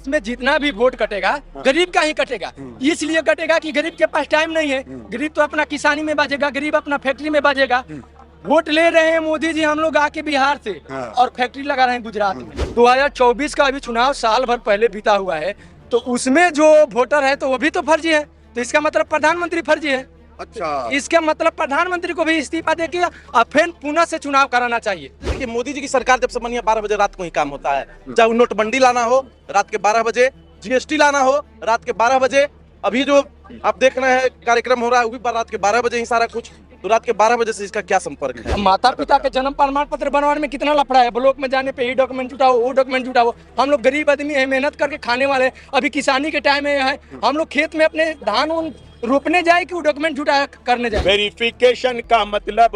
इसमें जितना भी वोट कटेगा गरीब का ही कटेगा। इसलिए कटेगा कि गरीब के पास टाइम नहीं है। गरीब तो अपना किसानी में बाजेगा, गरीब अपना फैक्ट्री में बाजेगा। वोट ले रहे हैं मोदी जी हम लोग आके बिहार से और फैक्ट्री लगा रहे हैं गुजरात में। 2024 का अभी चुनाव साल भर पहले बीता हुआ है, तो उसमें जो वोटर है तो वो भी तो फर्जी है। तो इसका मतलब प्रधानमंत्री फर्जी है। अच्छा, इसका मतलब प्रधानमंत्री को भी इस्तीफा देके और फिर पुनः से चुनाव कराना चाहिए। देखिए मोदी जी की सरकार जब से बनी है 12 बजे रात को ही काम होता है। चाहे वो नोटबंदी लाना हो रात के 12 बजे, जीएसटी लाना हो रात के 12 बजे, अभी जो आप देख रहे हैं कार्यक्रम हो रहा है वो भी रात के 12 बजे ही सारा कुछ। तो रात के 12 बजे से इसका क्या संपर्क है? माता पिता के जन्म प्रमाण पत्र बनवाने में कितना लफड़ा है। ब्लॉक में जाने पे ये डॉक्यूमेंट जुटाओ, वो डॉक्यूमेंट जुटाओ। हम लोग गरीब आदमी है, मेहनत करके खाने वाले हैं। अभी किसानी के टाइम में है, हम लोग खेत में अपने धान रोपने जाए कि वो डॉक्यूमेंट जुटा करने जाए। वेरिफिकेशन का मतलब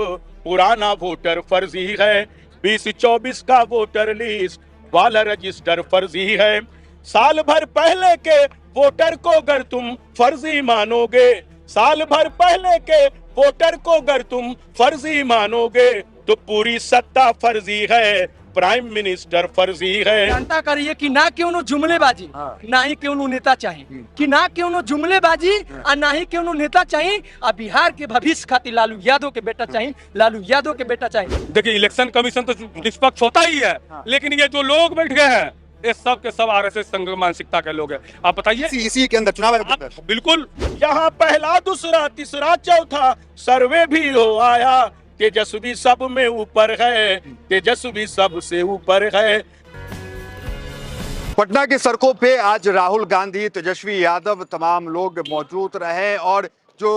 पुराना वोटर फर्जी है। 2024 का वोटर लिस्ट वाला रजिस्टर फर्जी है। साल भर पहले के वोटर को अगर तुम फर्जी मानोगे, साल भर पहले के वोटर को अगर तुम फर्जी मानोगे तो पूरी सत्ता फर्जी है, प्राइम मिनिस्टर फर्जी है। जनता करिए कि ना क्यों नो जुमलेबाजी, ना ही क्यों नो नेता चाहिए, कि ना क्यों नो जुमलेबाजी और ना ही क्यों नो नेता चाहिए। और बिहार के भविष्य खातिर लालू यादव के बेटा चाहिए, लालू यादव के बेटा चाहिए। देखिए इलेक्शन कमीशन तो निष्पक्ष होता ही है, लेकिन ये जो लोग बैठ गए हैं ये सब के सब आरएसएस संघ मानसिकता के लोग हैं। आप बताइए इसी के अंदर चुनाव आयोग के अंदर। बिल्कुल, यहाँ पहला दूसरा तीसरा चौथा सर्वे भी हो आया। तेजस्वी सब में ऊपर है, तेजस्वी सबसे ऊपर है। पटना की सड़कों पे आज राहुल गांधी, तेजस्वी यादव तमाम लोग मौजूद रहे और जो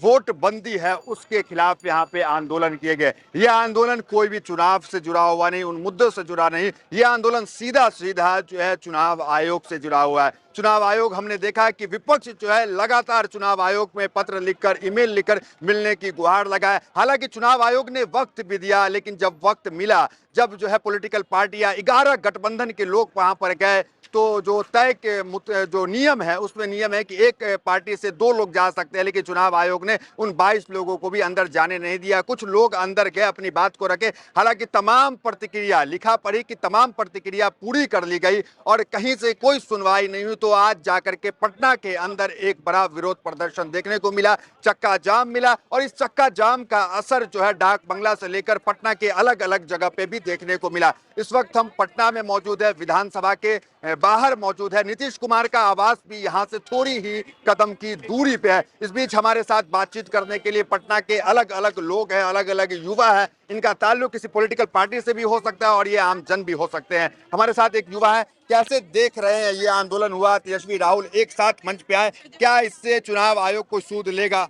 वोट बंदी है उसके खिलाफ यहाँ पे आंदोलन किए गए। यह आंदोलन कोई भी चुनाव से जुड़ा हुआ नहीं, उन मुद्दों से जुड़ा नहीं। यह आंदोलन सीधा सीधा जो है चुनाव आयोग से जुड़ा हुआ है। चुनाव आयोग, हमने देखा कि विपक्ष जो है लगातार चुनाव आयोग में पत्र लिखकर, ईमेल लिखकर मिलने की गुहार लगाए। हालांकि चुनाव आयोग ने वक्त भी दिया, लेकिन जब वक्त मिला, जब जो है पॉलिटिकल पार्टियां 11 गठबंधन के लोग वहां पर गए, तो जो तय के जो नियम है उसमें नियम है कि एक पार्टी से 2 लोग जा सकते हैं, लेकिन चुनाव आयोग ने उन 22 लोगों को भी अंदर जाने नहीं दिया। कुछ लोग अंदर गए, अपनी बात को रखे। हालांकि तमाम प्रतिक्रिया लिखा पढ़ी कि तमाम प्रतिक्रिया पूरी कर ली गई और कहीं से कोई सुनवाई नहीं हुई। तो आज जाकर के पटना के अंदर एक बड़ा विरोध प्रदर्शन देखने को मिला, चक्का जाम मिला और इस चक्का जाम का असर जो है डाक बंगला से लेकर पटना के अलग अलग जगह पे भी देखने को मिला। इस वक्त हम पटना में मौजूद है, विधानसभा के बाहर मौजूद है। नीतीश कुमार का आवास भी यहाँ से थोड़ी ही कदम की दूरी पे है। इस बीच हमारे साथ बातचीत करने के लिए पटना के अलग अलग लोग हैं, अलग अलग युवा है। इनका ताल्लुक किसी पॉलिटिकल पार्टी से भी हो सकता है और ये आम जन भी हो सकते हैं। हमारे साथ एक युवा है। कैसे देख रहे हैं ये आंदोलन हुआ, तेजस्वी राहुल एक साथ मंच पे आए, क्या इससे चुनाव आयोग को सूद लेगा?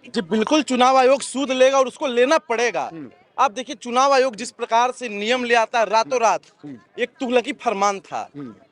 जी बिल्कुल, चुनाव आयोग सूद लेगा और उसको लेना पड़ेगा। आप देखिए चुनाव आयोग जिस प्रकार से नियम ले आता है रातों रात, एक तुगलकी फरमान था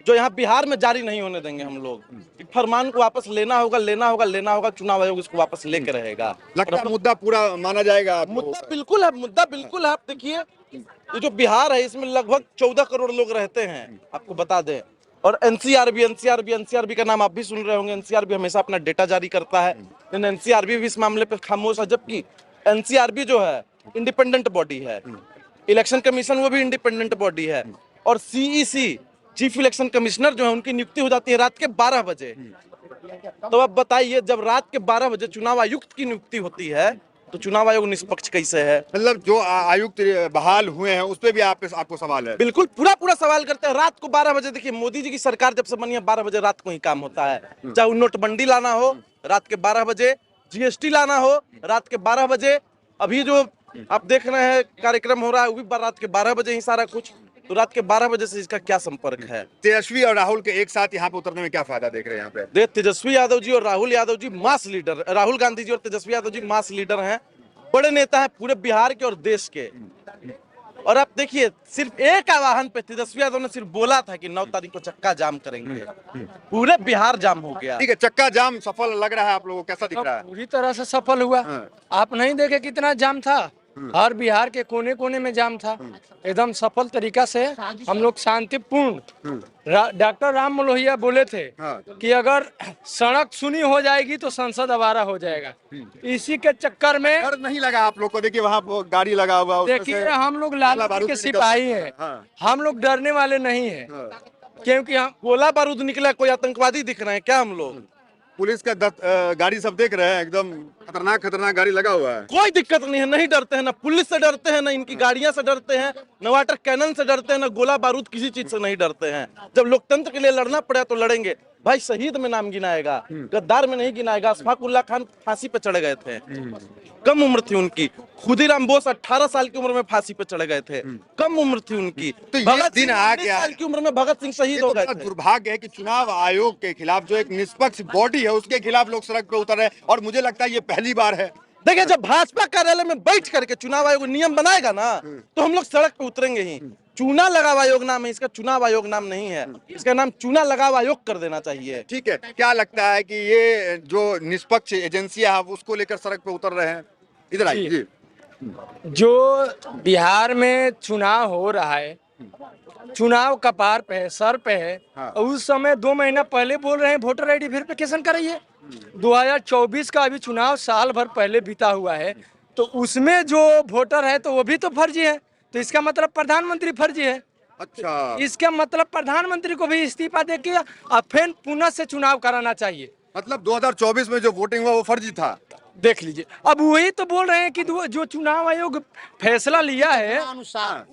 जो यहाँ बिहार में जारी नहीं होने देंगे हम लोग। इस फरमान को वापस लेना होगा, लेना होगा, लेना होगा। चुनाव आयोग इसको वापस लेकर रहेगा। लगता है मुद्दा पूरा माना जाएगा? मुद्दा बिल्कुल है, मुद्दा बिल्कुल है। आप देखिए ये जो बिहार है इसमें लगभग 14 करोड़ लोग रहते हैं, आपको बता दें। और एनसीआरबी का नाम आप भी सुन रहे होंगे। एनसीआरबी हमेशा अपना डेटा जारी करता है, लेकिन एनसीआरबी भी इस मामले पर खामोश है। जबकि एनसीआरबी जो है इंडिपेंडेंट बॉडी है, इलेक्शन कमीशन वो भी इंडिपेंडेंट बॉडी है। और सीईसी चीफ इलेक्शन कमिश्नर जो है उनकी नियुक्ति हो जाती है रात के 12 बजे। तो अब बताइए, जब रात के 12 बजे चुनाव आयुक्त की नियुक्ति होती है तो चुनाव आयोग निष्पक्ष कैसे है? मतलब जो आयुक्त बहाल हुए हैं उस पे भी आपको सवाल है? बिल्कुल, पूरा सवाल करते हैं। रात को 12 बजे, देखिए मोदी जी की सरकार जब से बनी है 12 बजे रात को ही काम होता है। चाहे वो नोटबंदी लाना हो रात के 12 बजे, जीएसटी लाना हो रात के 12 बजे, अभी जो आप देख रहे हैं कार्यक्रम हो रहा है वो भी रात के 12 बजे ही सारा कुछ। तो रात के 12 बजे से इसका क्या संपर्क है? तेजस्वी और राहुल के एक साथ यहाँ पे उतरने में क्या फायदा देख रहे हैं? यहाँ पे तेजस्वी यादव जी और राहुल यादव जी मास लीडर, राहुल गांधी जी और तेजस्वी यादव जी मास लीडर हैं, बड़े नेता हैं पूरे बिहार के और देश के। और आप देखिए सिर्फ एक आह्वान पे तेजस्वी यादव ने सिर्फ बोला था कि 9 तारीख को चक्का जाम करेंगे, पूरे बिहार जाम हो गया। ठीक है, चक्का जाम सफल लग रहा है आप लोगों को? कैसा दिख रहा है? पूरी तरह से सफल हुआ। आप नहीं देखे कितना जाम था, हर बिहार के कोने कोने में जाम था। एकदम सफल तरीका से हम लोग शांतिपूर्ण। डॉक्टर राम मनोहरिया बोले थे कि अगर सड़क सुनी हो जाएगी तो संसद आवारा हो जाएगा। इसी के चक्कर में डर नहीं लगा आप लोग को? देखिए वहाँ गाड़ी लगा हुआ, देखिए हम लोग लाल के सिपाही हैं, हम लोग डरने वाले नहीं हैं। क्योंकि हम गोला बारूद निकला, कोई आतंकवादी दिख रहे हैं क्या हम लोग? पुलिस का गाड़ी सब देख रहे हैं, एकदम खतरनाक खतरनाक गाड़ी लगा हुआ है। कोई दिक्कत नहीं है, नहीं डरते हैं, ना पुलिस से डरते हैं, ना इनकी गाड़ियां से डरते हैं, न वाटर कैनन से डरते हैं, ना गोला बारूद, किसी चीज से नहीं डरते हैं। जब लोकतंत्र के लिए लड़ना पड़ा तो लड़ेंगे भाई। शहीद में नाम गिनाएगा, गद्दार में नहीं गिनाएगा। अशफाकुल्ला खान फांसी पे चढ़ गए थे, कम उम्र थी उनकी। खुदीराम बोस 18 साल की उम्र में फांसी पे चढ़ गए थे, कम उम्र थी उनकी। तो ये भगत दिन सिंह आ 19 गया। साल की उम्र में भगत सिंह शहीद ये हो तो गए बड़ा थे। दुर्भाग्य है कि चुनाव आयोग के खिलाफ जो एक निष्पक्ष बॉडी है उसके खिलाफ लोग सड़क पे उतर रहे हैं, और मुझे लगता है ये पहली बार है। देखिए, जब भाजपा कार्यालय में बैठ करके चुनाव आयोग नियम बनाएगा ना, तो हम लोग सड़क पे उतरेंगे ही। चूना लगाव आयोग नाम है इसका, चुनाव आयोग नाम नहीं है इसका। नाम चूना लगाव आयोग कर देना चाहिए। ठीक है, क्या लगता है कि ये जो निष्पक्ष एजेंसियां हैं उसको लेकर सड़क पे उतर रहे हैं? इधर आइए जी। जो बिहार में चुनाव हो रहा है, चुनाव कपार पे है, सर पे है। हाँ। और उस समय 2 महीना पहले बोल रहे हैं वोटर आईडी वेरिफिकेशन कराइए। 2024 का अभी चुनाव साल भर पहले बीता हुआ है, तो उसमें जो वोटर है तो वो भी तो फर्जी है। तो इसका मतलब प्रधानमंत्री फर्जी है। अच्छा, इसका मतलब प्रधानमंत्री को भी इस्तीफा देके अब फिर पुनः से चुनाव कराना चाहिए। मतलब 2024 में जो वोटिंग हुआ वो फर्जी था। देख लीजिए, अब वही तो बोल रहे हैं कि जो चुनाव आयोग फैसला लिया है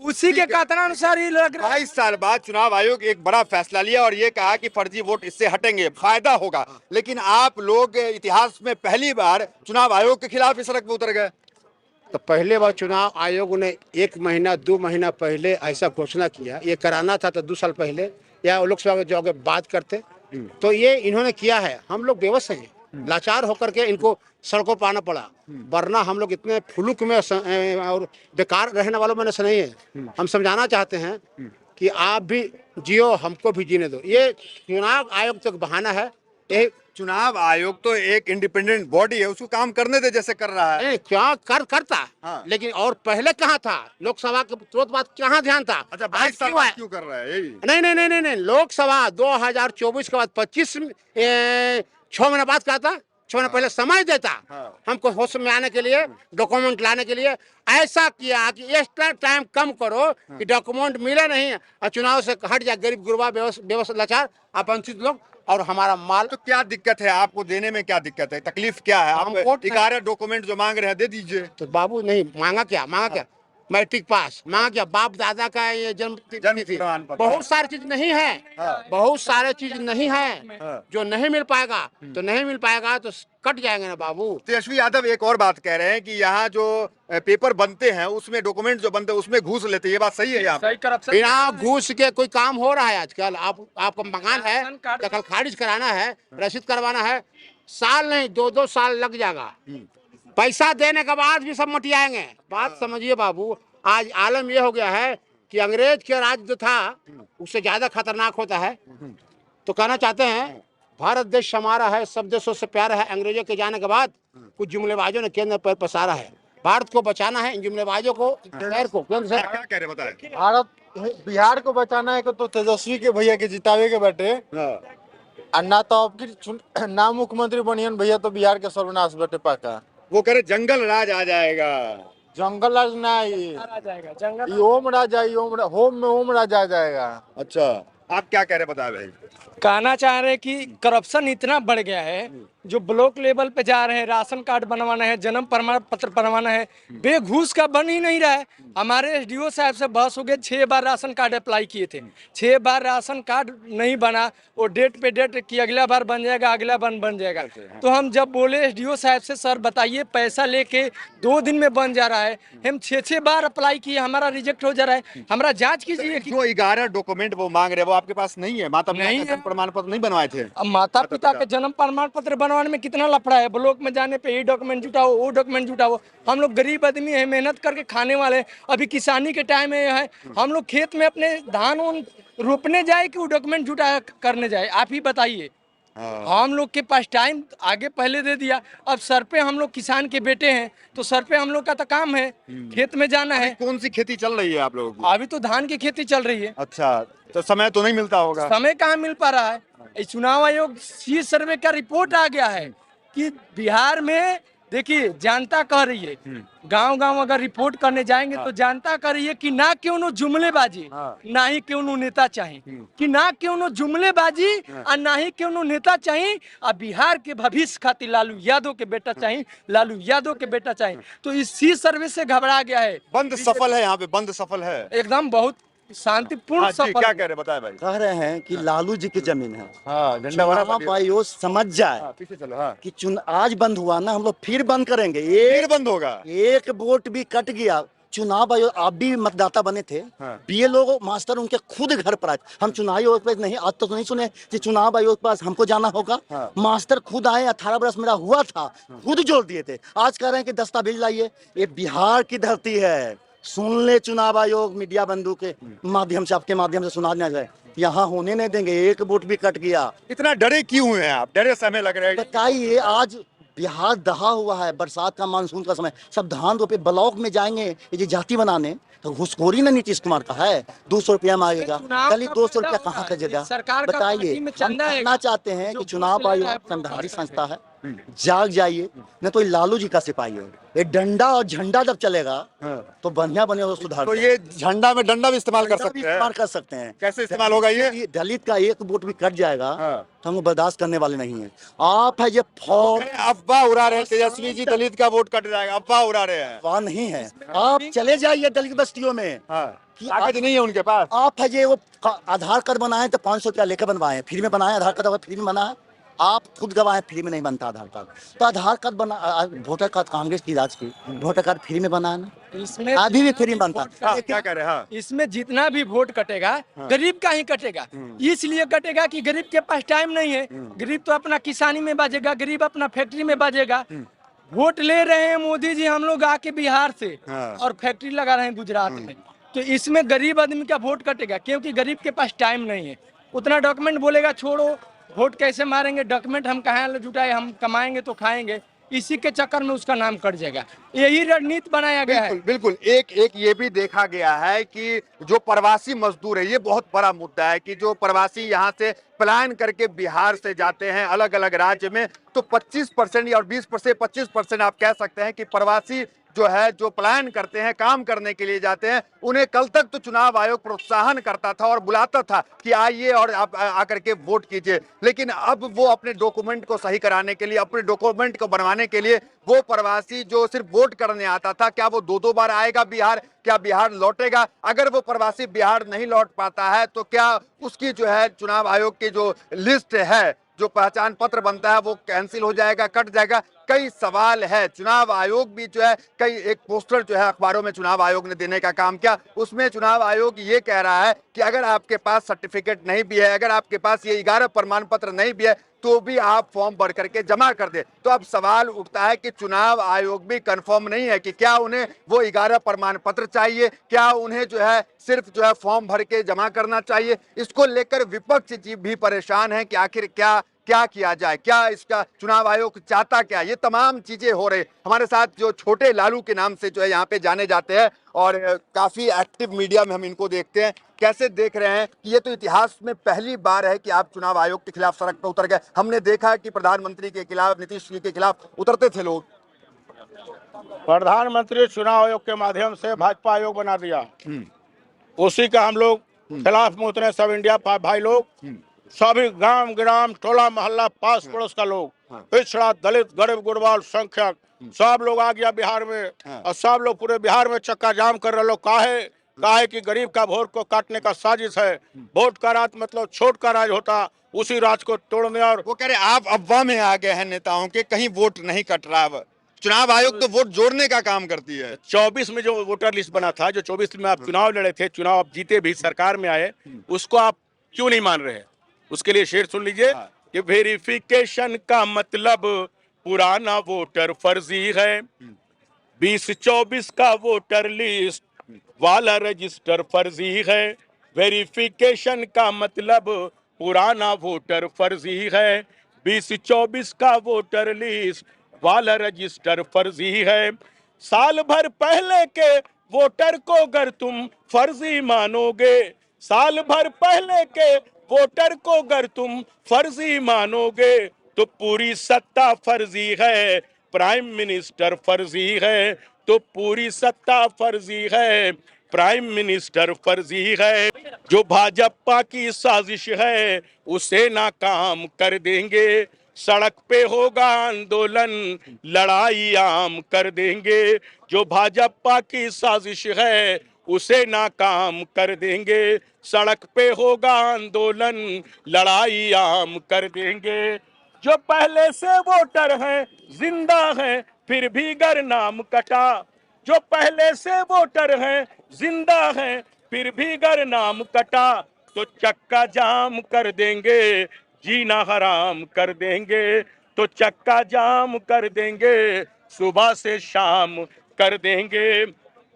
उसी के कथनानुसार ही लग रहा है। 22 साल बाद चुनाव आयोग एक बड़ा फैसला लिया और ये कहा कि फर्जी वोट इससे हटेंगे, फायदा होगा। लेकिन आप लोग इतिहास में पहली बार चुनाव आयोग के खिलाफ इस सड़क पे उतर गए। तो पहले बार चुनाव आयोग ने 1 महीना 2 महीना पहले ऐसा घोषणा किया, ये कराना था तो 2 साल पहले या लोकसभा के जो आगे बात करते, तो ये इन्होंने किया है। हम लोग बेबस हैं, लाचार होकर के इनको सड़कों पर आना पड़ा, वरना हम लोग इतने फुलुक में और बेकार रहने वालों में से नहीं है। हम समझाना चाहते हैं कि आप भी जियो, हमको भी जीने दो। ये चुनाव आयोग तक बहाना है। ये चुनाव आयोग तो एक इंडिपेंडेंट बॉडी है, उसको काम करने दे जैसे कर रहा है। क्या करता हाँ। लेकिन और पहले कहाँ था? लोकसभा के तुरंत बाद कहाँ ध्यान था? अच्छा, आज 22 साल क्यों है? बाद क्यों कर रहा है यही? नहीं, लोकसभा 2024 के बाद 6 महीना बाद कहा था, 6 महीना पहले समय देता हमको होश में आने के लिए, डॉक्यूमेंट लाने के लिए। ऐसा किया कि एक्स्ट्रा टाइम कम करो कि डॉक्यूमेंट मिले नहीं और चुनाव से हट जाए गरीब गुरबा बेवस लाचार वंचित लोग, और हमारा माल। तो क्या दिक्कत है आपको देने में? क्या दिक्कत है, तकलीफ क्या है? हम आप वोट 11 डॉक्यूमेंट जो मांग रहे हैं दे दीजिए। तो बाबू नहीं मांगा क्या? मैट्रिक पास मांगा क्या? बाप दादा का ये जन्म तिथि। प्रमाण पत्र। बहुत सारी चीज नहीं है, बहुत सारे चीज नहीं है जो नहीं मिल पाएगा। तो नहीं मिल पाएगा तो कट जाएंगे ना बाबू। तेजस्वी यादव एक और बात कह रहे हैं कि यहाँ जो पेपर बनते हैं उसमें डॉक्यूमेंट जो बनते हैं उसमें घूस लेते हैं। ये बात सही है? यहाँ सही करप्शन बिना घूस के कोई काम हो रहा है आजकल? आपका मकान है, राशन कार्ड- दखल खारिज कराना है, रसीद करवाना है, साल नहीं 2-2 साल लग जाएगा। पैसा देने के बाद भी सब मटियाएंगे। बात समझिए बाबू, आज आलम ये हो गया है कि अंग्रेज के राज जो था उससे ज्यादा खतरनाक होता है। तो कहना चाहते हैं भारत देश हमारा है, सब देशों से प्यारा है। अंग्रेजों के जाने के बाद कुछ जुमलेबाजों ने केंद्र पर पसारा है। भारत को बचाना है, इन जुमलेबाजों को, शहर को, केंद्र से। क्या कह रहे हैं बताएं। भारत बिहार को बचाना है तो तेजस्वी के भैया के जितावे के बैठे, और ना तो आपकी ना मुख्यमंत्री बनियन भैया तो बिहार के सर्वनाश बैठे पाका। वो कह रहे जंगल राज आ जाएगा। जंगल राज ना आ जाएगा जंगल। ओम राजा, होम में ओम राजा आ जाएगा। अच्छा, आप क्या कह रहे हैं बताएं भाई। कहना चाह रहे हैं कि करप्शन इतना बढ़ गया है, जो ब्लॉक लेवल पे जा रहे हैं, राशन कार्ड बनवाना है, जन्म प्रमाण पत्र बनवाना है, बेघूस का बन ही नहीं रहा है। हमारे एसडीओ साहब से बहस हो गई, 6 बार राशन कार्ड अप्लाई किए थे, 6 बार राशन कार्ड नहीं बना। वो डेट पे डेट कि अगला बार बन जाएगा, अगला बार बन जाएगा। तो हम जब बोले एसडीओ साहब से, सर बताइए पैसा लेके 2 दिन में बन जा रहा है, हम 6 बार अप्लाई किए, हमारा रिजेक्ट हो जा रहा है, हमारा जाँच कीजिए। जो 11 डॉक्यूमेंट वो मांग रहे हैं वो आपके पास नहीं है? माता पिता नहीं का है। जन्म प्रमाण पत्र नहीं बनवाए थे? अब माता पिता के जन्म प्रमाण पत्र बनवाने में कितना लफड़ा है। ब्लॉक में जाने पे ये डॉक्यूमेंट जुटाओ, वो डॉक्यूमेंट जुटाओ। हम लोग गरीब आदमी है, मेहनत करके खाने वाले हैं। अभी किसानी के टाइम में है, हम लोग खेत में अपने धान रोपने जाए कि वो डॉक्यूमेंट जुटा करने जाए, आप ही बताइए। हम लोग के पास टाइम आगे पहले दे दिया। अब सर पे हम लोग किसान के बेटे हैं, तो सर पे हम लोग का तो काम है, खेत में जाना है। कौन सी खेती चल रही है आप लोगों की? अभी तो धान की खेती चल रही है। अच्छा, तो समय तो नहीं मिलता होगा? समय कहाँ मिल पा रहा है। इस चुनाव आयोग सी सर्वे का रिपोर्ट आ गया है कि बिहार में देखिए जनता कह रही है, गांव गांव अगर रिपोर्ट करने जाएंगे तो जनता कह रही है कि ना क्यों नो जुमलेबाजी, ना ही क्यों नो नेता चाहिए, कि ना क्यों नो जुमलेबाजी और ना ही क्यों नो नेता चाहिए, और बिहार के भविष्य खातिर लालू यादव के बेटा चाहिए, लालू यादव के बेटा चाहिए। तो इसी सर्वे से घबरा गया है। बंद सफल है, यहाँ पे बंद सफल है। एकदम बहुत शांतिपूर्ण हाँ जी, सफल क्या है। कह रहे बताए भाई। कह रहे हैं कि लालू जी की जमीन है। हाँ, झंडा बड़ा चुनाव आयोग समझ जाए पीछे चलो। हाँ, कि आज बंद हुआ ना, हम लोग फिर बंद करेंगे। फिर बंद होगा। एक वोट भी कट गया। चुनाव आयोग, आप भी मतदाता बने थे। हाँ। बीएलओ मास्टर उनके खुद घर पर आए। हम चुनाव आयोग पे नहीं, आज तक तो नहीं सुने कि चुनाव आयोग के पास हमको जाना होगा। हाँ। मास्टर खुद आए, 18 वर्ष मेरा हुआ था, खुद जोड़ दिए थे। आज कह रहे हैं कि दस्तावेज लाइए। ये बिहार की धरती है। सुन ले चुनाव आयोग, मीडिया बंधु के माध्यम से, आपके माध्यम से सुना जाए, यहाँ होने नहीं देंगे। एक वोट भी कट गया। इतना डरे क्यों हैं आप? डरे समय लग रहा है। बताइए, आज बिहार दहा हुआ है। बरसात का मानसून का समय, सब धान रोपे। ब्लॉक में जाएंगे ये जो जाति बनाने, तो घुसखोरी ना नीतीश कुमार का है। 200 रुपया मांगेगा, कल ही 200 रुपया कहाँ का जगह। सरकार का बताइए, पार्टी में हम चंदा है। कहना चाहते हैं कि चुनाव आयोग संवैधानिक संस्था है, जाग जाइए। न तो ये लालू जी का सिपाही है। ये डंडा और झंडा जब चलेगा तो बढ़िया बने और सुधार। तो ये झंडा में डंडा भी इस्तेमाल कर सकते हैं। इस्तेमाल कर सकते हैं। कैसे इस्तेमाल होगा ये? दलित का एक वोट भी कट जाएगा हाँ। तो हम बर्दाश्त करने वाले नहीं है। आप है ये फौज अफवाह उड़ा रहे हैं, तेजस्वी जी दलित का वोट कट जाएगा, अफवाह उड़ा रहे हैं। वाह नहीं है। आप चले जाइए दलित बस्तियों में। हाँ, कि ताकत नहीं है उनके पास। आप है ये वो आधार कार्ड बनाए तो 500 रुपया लेकर बनवाए, फ्री में बनाए। आधार कार्ड फ्री में बनाए, आप खुद गवाए, फ्री में नहीं बनता आधार कार्ड। तो आधार कार्ड बना, वोटर कार्ड कांग्रेस की राज की, वोटर कार्ड फ्री में बनाया ना, इसमें अभी भी फ्री में बनता। हाँ, क्या कह रहे हैं? हाँ, इसमें जितना भी वोट कटेगा गरीब का ही कटेगा। इसलिए कटेगा कि गरीब के पास टाइम नहीं है। गरीब तो अपना किसानी में बाजेगा, गरीब अपना फैक्ट्री में बाजेगा। वोट ले रहे हैं मोदी जी हम लोग आके बिहार से, हाँ। और फैक्ट्री लगा रहे हैं गुजरात में। तो इसमें गरीब आदमी का वोट कटेगा, क्योंकि गरीब के पास टाइम नहीं है। उतना डॉक्यूमेंट बोलेगा, छोड़ो वोट कैसे मारेंगे, डॉक्यूमेंट हम कहाँ जुटाए, हम कमाएंगे तो खाएंगे। इसी के चक्कर में उसका नाम कट जाएगा। यही रणनीति बनाया गया है। बिल्कुल बिल्कुल। एक ये भी देखा गया है कि जो प्रवासी मजदूर है, ये बहुत बड़ा मुद्दा है कि जो प्रवासी यहाँ से पलायन करके बिहार से जाते हैं अलग अलग राज्य में, तो 25% और 20% 25% आप कह सकते हैं कि प्रवासी जो है, जो पलायन करते हैं, काम करने के लिए जाते हैं, उन्हें कल तक तो चुनाव आयोग प्रोत्साहन करता था और बुलाता था कि आइए और आप आकर के वोट कीजिए। लेकिन अब वो अपने डॉक्यूमेंट को सही कराने के लिए, अपने डॉक्यूमेंट को बनवाने के लिए, वो प्रवासी जो सिर्फ वोट करने आता था, क्या वो 2-2 बार आएगा बिहार? क्या बिहार लौटेगा? अगर वो प्रवासी बिहार नहीं लौट पाता है तो क्या उसकी जो है चुनाव आयोग की जो लिस्ट है, जो पहचान पत्र बनता है, वो कैंसिल हो जाएगा, कट जाएगा? कई सवाल है। चुनाव आयोग भी जो है, कई एक पोस्टर जो है अखबारों में चुनाव आयोग ने देने का काम किया, उसमें चुनाव आयोग ये कह रहा है कि अगर आपके पास सर्टिफिकेट नहीं भी है, अगर आपके पास ये 11 प्रमाण पत्र नहीं भी है, तो भी आप फॉर्म भर करके जमा कर दे। तो अब सवाल उठता है कि चुनाव आयोग भी कंफर्म नहीं है कि क्या उन्हें वो 11 प्रमाण पत्र चाहिए, क्या उन्हें जो है सिर्फ जो है फॉर्म भर के जमा करना चाहिए। इसको लेकर विपक्ष जी भी परेशान है कि आखिर क्या किया जाए, क्या इसका चुनाव आयोग चाहता क्या। ये तमाम चीजें हो रही। हमारे साथ जो छोटे लालू के नाम से जो है यहाँ पे जाने जाते हैं और काफी एक्टिव मीडिया में हम इनको देखते हैं, कैसे देख रहे हैं कि ये तो इतिहास में पहली बार है कि आप चुनाव आयोग के खिलाफ सड़क पर उतर गए। हमने देखा कि प्रधानमंत्री के खिलाफ, नीतीश जी के खिलाफ उतरते थे लोग। प्रधानमंत्री चुनाव आयोग के माध्यम से भाजपा आयोग बना दिया, उसी का हम लोग खिलाफ में उतरे। सब इंडिया भाई लोग, सभी गांव ग्राम टोला मोहल्ला पास पड़ोस का लोग, पिछड़ा दलित गरीब गुरबाल संख्यक सब लोग आ गया बिहार में। और सब लोग पूरे बिहार में चक्का जाम कर रहे लोग। काहे कि गरीब का वोट को काटने का साजिश है। वोट का राज मतलब छोट का राज होता, उसी राज को तोड़ने। और वो कह रहे आप अफवाह में आ गए हैं नेताओं के, कहीं वोट नहीं कट रहा। अब चुनाव आयोग तो वोट जोड़ने का काम करती है। 24 में जो वोटर लिस्ट बना था, जो 24 में आप चुनाव लड़े थे, चुनाव आप जीते भी, सरकार में आए, उसको आप क्यों नहीं मान रहे? उसके लिए शेर सुन लीजिए कि वेरिफिकेशन का मतलब पुराना वोटर फर्जी है, 2024 का वोटर लिस्ट वाला रजिस्टर फर्जी है। वेरिफिकेशन का मतलब पुराना वोटर फर्जी है, 2024 का वोटर लिस्ट वाला रजिस्टर फर्जी है। साल भर पहले के वोटर को अगर तुम फर्जी मानोगे, साल भर पहले के वोटर को अगर तुम फर्जी मानोगे, तो पूरी सत्ता फर्जी है, प्राइम मिनिस्टर फर्जी है तो पूरी सत्ता फर्जी है। प्राइम मिनिस्टर फर्जी है, जो भाजपा की साजिश है उसे नाकाम कर देंगे। सड़क पे होगा आंदोलन, लड़ाई आम कर देंगे। जो भाजपा की साजिश है उसे नाकाम कर देंगे। सड़क पे होगा आंदोलन, लड़ाई आम कर देंगे। जो पहले से वोटर हैं जिंदा हैं फिर भी गर नाम कटा। जो पहले से वोटर हैं जिंदा हैं फिर भी गर नाम कटा, तो चक्का जाम कर देंगे, जीना हराम कर देंगे। तो चक्का जाम कर देंगे, सुबह से शाम कर देंगे।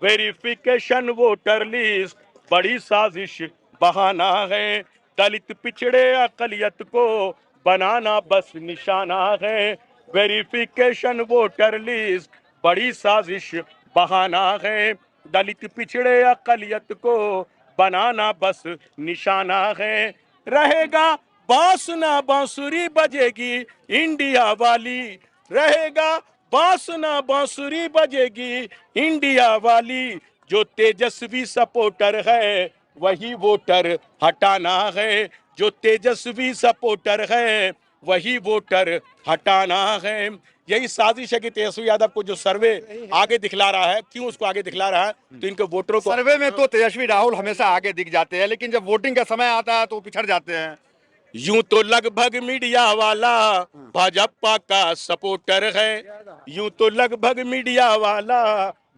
वेरिफिकेशन वोटर लिस्ट बड़ी साजिश बहाना है। दलित पिछड़े अकलियत को बनाना बस निशाना है। वेरिफिकेशन वोटर लिस्ट बड़ी साजिश बहाना है। दलित पिछड़े अकलियत को बनाना बस निशाना है। रहेगा बांसुना बांसुरी बजेगी इंडिया वाली। रहेगा बांसुना बांसुरी बजेगी इंडिया वाली। जो तेजस्वी सपोर्टर है वही वोटर हटाना है। जो तेजस्वी सपोर्टर है वही वोटर हटाना है। यही साजिश है कि तेजस्वी यादव को जो सर्वे आगे दिखला रहा है, क्यों उसको आगे दिखला रहा है, तो इनके वोटरों को सर्वे में तो तेजस्वी राहुल हमेशा आगे दिख जाते हैं, लेकिन जब वोटिंग का समय आता है तो पिछड़ जाते हैं। यूं तो लगभग मीडिया वाला भाजपा का सपोर्टर है। यूं तो लगभग मीडिया वाला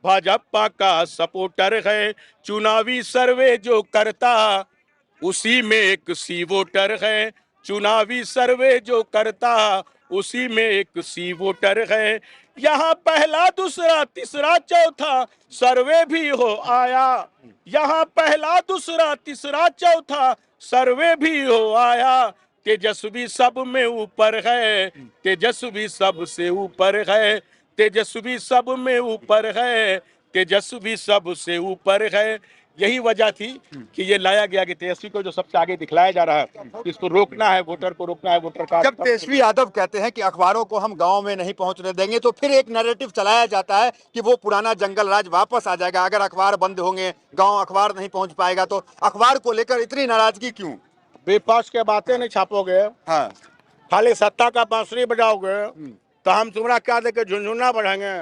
भाजपा का सपोर्टर है। चुनावी सर्वे जो करता उसी में एक सी वोटर है। चुनावी सर्वे जो करता उसी में एक सी वोटर है। यहाँ पहला दूसरा तीसरा चौथा सर्वे भी हो आया। यहाँ पहला दूसरा तीसरा चौथा सर्वे भी हो आया। तेजस्वी सब में ऊपर है, तेजस्वी सबसे ऊपर है। तेजस्वी सब में ऊपर है, तेजस्वी सबसे ऊपर है। यही वजह थी कि ये लाया गया कि तेजस्वी को जो सबसे आगे दिखलाया जा रहा है, इसको रोकना है, वोटर को रोकना है, वोटर का। जब तेजस्वी यादव कहते हैं कि अखबारों को हम गांव में नहीं पहुंचने देंगे, तो फिर एक नैरेटिव चलाया जाता है कि वो पुराना जंगल राज वापस आ जाएगा। अगर अखबार बंद होंगे, गांव अखबार नहीं पहुंच पाएगा, तो अखबार को लेकर इतनी नाराजगी क्यों? विपक्ष के बातें नहीं छापोगे, हाँ, खाली सत्ता का बांसुरी बजाओगे, तो हम तुम्हारा क्या देखे झुंझुना बढ़ाएंगे।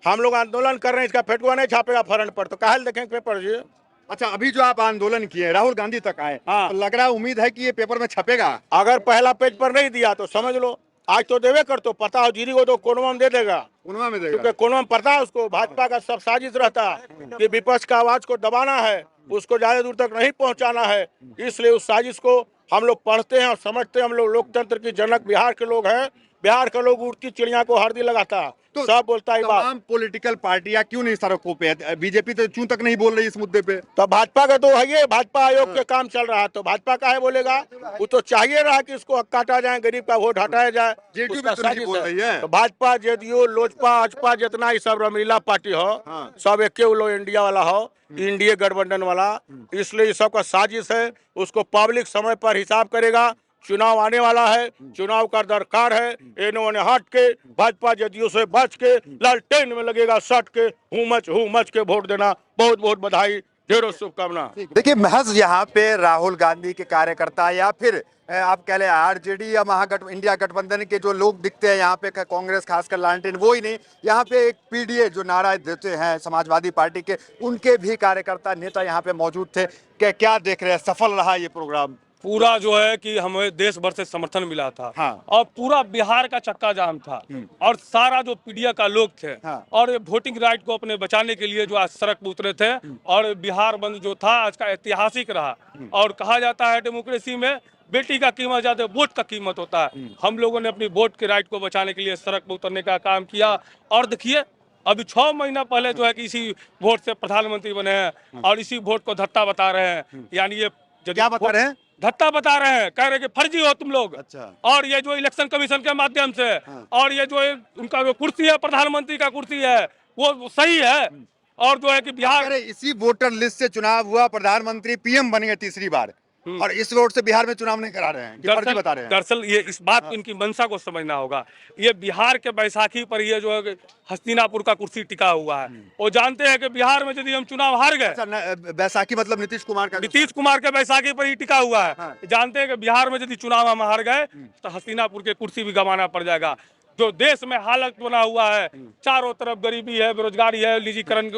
हम लोग आंदोलन कर रहे हैं, इसका फेटुआ नहीं छापेगा फ्रंट पर, तो काहे देखेंगे पेपर जी। अच्छा, अभी जो आप आंदोलन किए, राहुल गांधी तक आए, हाँ। तो लग रहा है, उम्मीद है कि ये पेपर में छपेगा। अगर पहला पेज पर नहीं दिया तो समझ लो आज तो देवे कर, तो पता हो जीरी को तो कोनवा में दे देगा। उनवा में देगा, क्योंकि कोनवा में पता है उसको भाजपा का सब साजिश रहता है कि विपक्ष का आवाज को दबाना है, उसको ज्यादा दूर तक नहीं पहुंचाना है। इसलिए उस साजिश को हम लोग पढ़ते हैं और समझते हैं। हम लोग लोकतंत्र की जनक बिहार के लोग हैं। बिहार के लोग उड़ती चिड़िया को हरदी लगाता, तो सब बोलता है बात। तमाम पॉलिटिकल पार्टियां क्यों नहीं सड़कों पे? बीजेपी तो चूं तक नहीं बोल रही इस मुद्दे पे। तो भाजपा का तो है, ये भाजपा आयोग के काम चल रहा है, तो भाजपा का है बोलेगा। वो तो चाहिए रहा कि इसको काटा जाए, गरीब का वोट हटाया जाए। जेडीयू उसका भी तो नहीं साजिश बोल रही है। तो भाजपा, जेडीयू, लोजपा, अजपा, जितना ही सब रमीला पार्टी हो, हाँ। सब एक लो इंडिया वाला हो, इंडिया गठबंधन वाला। इसलिए ये सब का साजिश है। उसको पब्लिक समय पर हिसाब करेगा। चुनाव आने वाला है, चुनाव का दरकार है। इन्होंने हट के भाजपा जदयू से बच के लालटेन में लगेगा सट के हूँ मच के वोट देना। बहुत बहुत बधाई, ढेरों शुभकामना। देखिए, महज यहाँ पे राहुल गांधी के कार्यकर्ता या फिर आप कह लें आरजेडी या इंडिया गठबंधन के जो लोग दिखते हैं यहाँ पे, कांग्रेस खासकर लालटेन, वो ही नहीं, यहाँ पे एक पीडीए जो नारा देते हैं समाजवादी पार्टी के, उनके भी कार्यकर्ता नेता यहाँ पे मौजूद थे। क्या देख रहे हैं, सफल रहा ये प्रोग्राम? पूरा जो है कि हमें देश भर से समर्थन मिला था। हाँ। और पूरा बिहार का चक्का जाम था। और सारा जो पीडिया का लोग थे, हाँ। और वोटिंग राइट को अपने बचाने के लिए जो आज सड़क पर उतरे थे। और बिहार बंद जो था आज का ऐतिहासिक रहा। और कहा जाता है डेमोक्रेसी में बेटी का कीमत ज्यादा वोट का कीमत होता है। हम लोगों ने अपनी वोट के राइट को बचाने के लिए सड़क पर उतरने का काम किया। और देखिए, अभी 6 महीना पहले जो है कि इसी वोट से प्रधानमंत्री बने हैं, और इसी वोट को धत्ता बता रहे हैं। यानी ये क्या बता रहे हैं? धत्ता बता रहे हैं, कह रहे हैं कि फर्जी हो तुम लोग। अच्छा। और ये जो इलेक्शन कमीशन के माध्यम से, और ये जो उनका जो कुर्सी है, प्रधानमंत्री का कुर्सी है, वो सही है। और जो है कि बिहार, इसी वोटर लिस्ट से चुनाव हुआ, प्रधानमंत्री पीएम बन गए तीसरी बार। और इस वोट से बिहार में चुनाव नहीं करा रहे हैं कि फर्जी बता रहे हैं। दरअसल ये इस बात को इनकी मंशा को समझना होगा। ये बिहार के बैसाखी पर ये जो है हस्तिनापुर का कुर्सी टिका हुआ है। वो जानते हैं कि बिहार में यदि हम चुनाव हार गए, अच्छा, बैसाखी मतलब नीतीश कुमार का, नीतीश कुमार के बैसाखी पर ही टिका हुआ है। हाँ। जानते हैं कि बिहार में यदि चुनाव हम हार गए तो हस्तिनापुर के कुर्सी भी गंवाना पड़ जाएगा। जो देश में हालत बना हुआ है, चारों तरफ गरीबी है, बेरोजगारी है, निजीकरण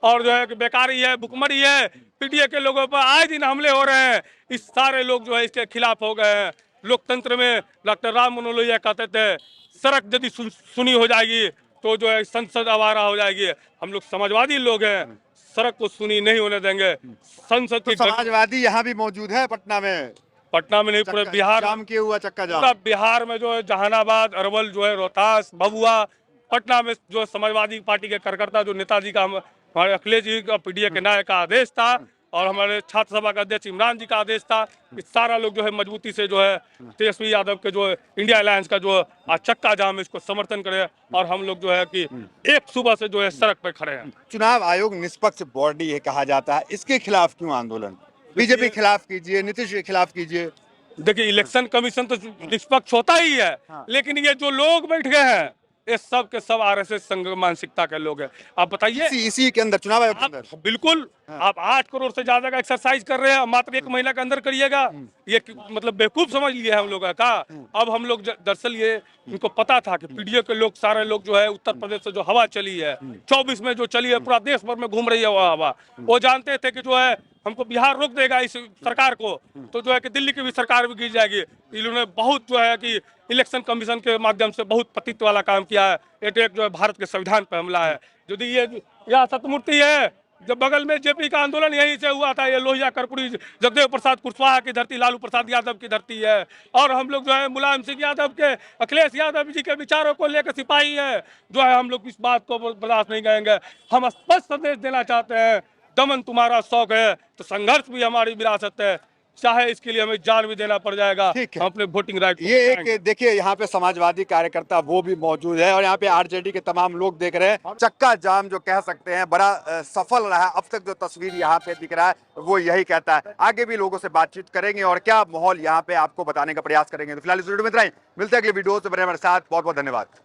और जो है कि बेकारी है, भुखमरी है, पीडीए के लोगों पर आए दिन हमले हो रहे हैं। इस सारे लोग जो है इसके खिलाफ हो गए हैं। लोकतंत्र में डॉक्टर राम मनोहर लोहिया कहते थे सड़क यदि सुनी हो जाएगी तो जो है संसद आवारा हो जाएगी। हम लोग समाजवादी लोग हैं, सड़क को सुनी नहीं होने देंगे। संसद तो की समाजवादी यहाँ भी मौजूद है पटना में, पटना में नहीं, पूरे बिहार, जाम किए हुआ चक्का जाम। पूरा बिहार में जो है जहानाबाद, अरवल, जो है रोहतास, भभुआ, पटना में जो समाजवादी पार्टी के कार्यकर्ता, जो नेताजी का, हमारे अखिलेश जी का, पीडीए के नायक का आदेश था और हमारे छात्र सभा का अध्यक्ष इमरान जी का आदेश था कि सारा लोग जो है मजबूती से जो है तेजस्वी यादव के जो इंडिया अलायंस का जो आज चक्का जाम, इसको समर्थन करें। और हम लोग जो है कि एक सुबह से जो है सड़क पर खड़े हैं। चुनाव आयोग निष्पक्ष बॉडी है कहा जाता है, इसके खिलाफ क्यों आंदोलन? बीजेपी के खिलाफ कीजिए, नीतीश के खिलाफ कीजिए। देखिए, इलेक्शन कमीशन तो निष्पक्ष होता ही है, लेकिन ये जो लोग बैठ गए हैं ये सब के सब आरएसएस संघ मानसिकता के लोग हैं। आप बताइए, इसी के अंदर, चुनाव आयोग के अंदर बिल्कुल आप 8 करोड़ से ज्यादा का एक्सरसाइज कर रहे हैं, मात्र 1 महीना के अंदर करिएगा। ये मतलब बेवकूफ समझ लिए हम लोग का। अब हम लोग दरअसल ये इनको पता था कि पीडीए के लोग, सारे लोग जो है उत्तर प्रदेश से जो हवा चली है 24 में जो चली है, पूरा देश भर में घूम रही है वो हवा, वो जानते थे कि जो है हमको बिहार रोक देगा इस सरकार को, तो जो है कि दिल्ली की भी सरकार भी गिर जाएगी। इन्होंने बहुत जो है कि इलेक्शन कमीशन के माध्यम से बहुत पतित्व वाला काम किया है। एक जो है भारत के संविधान पर हमला है। यदि ये यहाँ सतमूर्ति है, जब बगल में जेपी का आंदोलन यहीं से हुआ था, ये लोहिया कर्पूरी जगदेव प्रसाद कुशवाहा की धरती, लालू प्रसाद यादव की धरती है। और हम लोग जो है मुलायम सिंह यादव के, अखिलेश यादव जी के विचारों को लेकर सिपाही है, जो है हम लोग इस बात को बर्दाश्त नहीं करेंगे। हम स्पष्ट संदेश देना चाहते हैं, दमन तुम्हारा शौक है तो संघर्ष भी हमारी विरासत है, चाहे इसके लिए हमें जान भी देना पड़ जाएगा। ठीक है। हम अपने वोटिंग राइट ये एक देखिए, यहाँ पे समाजवादी कार्यकर्ता वो भी मौजूद है और यहाँ पे आरजेडी के तमाम लोग देख रहे हैं। चक्का जाम जो कह सकते हैं बड़ा सफल रहा। अब तक जो तस्वीर यहाँ पे दिख रहा है वो यही कहता है। आगे भी लोगों से बातचीत करेंगे और क्या माहौल यहाँ पे आपको बताने का प्रयास करेंगे। तो फिलहाल इस वीडियो में इतना ही, मिलते हैं अगले वीडियो से। बने हमारे साथ, बहुत बहुत धन्यवाद।